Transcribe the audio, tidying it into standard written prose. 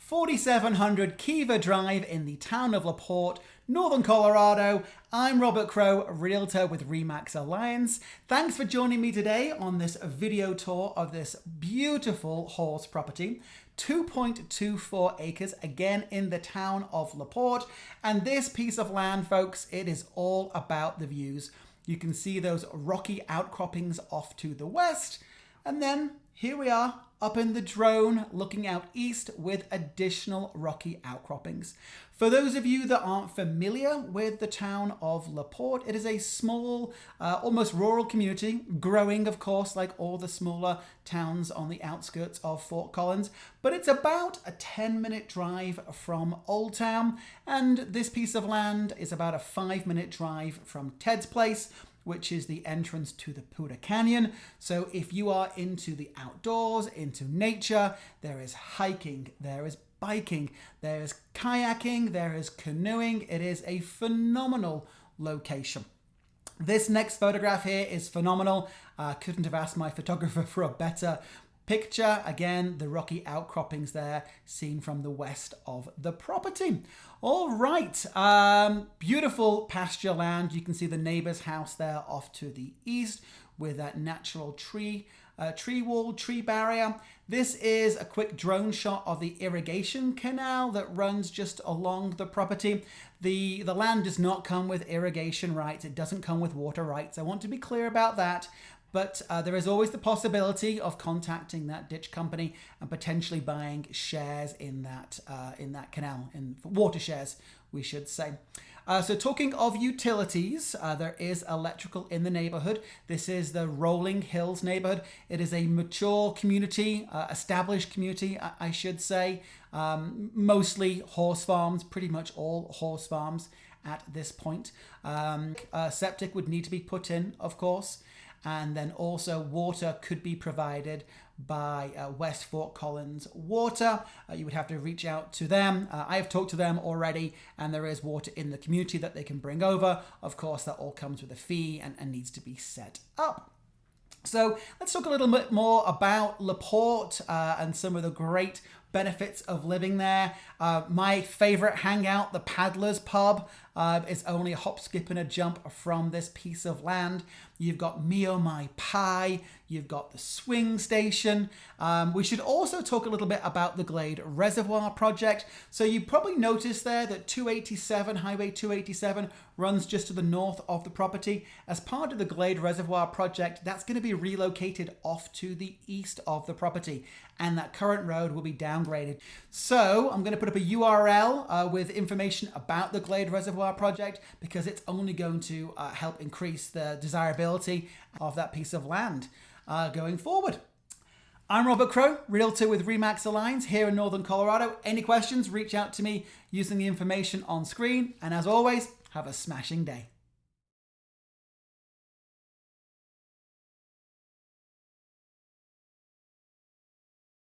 4700 Kiva Drive in the town of Laporte, Northern Colorado. I'm Robert Crow, Realtor with RE/MAX Alliance. Thanks for joining me today on this video tour of this beautiful horse property. 2.24 acres, again in the town of Laporte. And this piece of land, folks, it is all about the views. You can see those rocky outcroppings off to the west. And then here we are up in the drone looking out east with additional rocky outcroppings. For those of you that aren't familiar with the town of Laporte, it is a small, almost rural community, growing of course like all the smaller towns on the outskirts of Fort Collins, but it's about a 10-minute drive from Old Town, and this piece of land is about a 5-minute drive from Ted's Place, which is the entrance to the Poudre Canyon. So if you are into the outdoors, into nature, there is hiking, there is biking, there is kayaking, there is canoeing. It is a phenomenal location. This next photograph here is phenomenal. Couldn't have asked my photographer for a better picture. Again, the rocky outcroppings there seen from the west of the property. All right, beautiful pasture land. You can see the neighbor's house there off to the east with that natural tree wall, tree barrier. This is a quick drone shot of the irrigation canal that runs just along the property. The land does not come with irrigation rights. It doesn't come with water rights. I want to be clear about that. But there is always the possibility of contacting that ditch company and potentially buying shares in that canal, in water shares, we should say. So talking of utilities, there is electrical in the neighborhood. This is the Rolling Hills neighborhood. It is a mature community, established community, I should say. Mostly horse farms, pretty much all horse farms at this point. Septic would need to be put in, of course. And then also water could be provided by West Fort Collins Water. You would have to reach out to them. I've talked to them already, and there is water in the community that they can bring over. Of course, that all comes with a fee and needs to be set up. So let's talk a little bit more about Laporte and some of the great benefits of living there. My favorite hangout, the Paddler's Pub, is only a hop, skip, and a jump from this piece of land. You've got Me Oh My Pie. You've got the swing station. We should also talk a little bit about the Glade Reservoir project. So you probably noticed there that 287, Highway 287, runs just to the north of the property. As part of the Glade Reservoir project, that's going to be relocated off to the east of the property, and that current road will be downgraded. So I'm going to put up a URL with information about the Glade Reservoir project, because it's only going to help increase the desirability of that piece of land going forward. I'm Robert Crow, Realtor with RE/MAX Alliance here in Northern Colorado. Any questions, reach out to me using the information on screen. And as always, have a smashing day.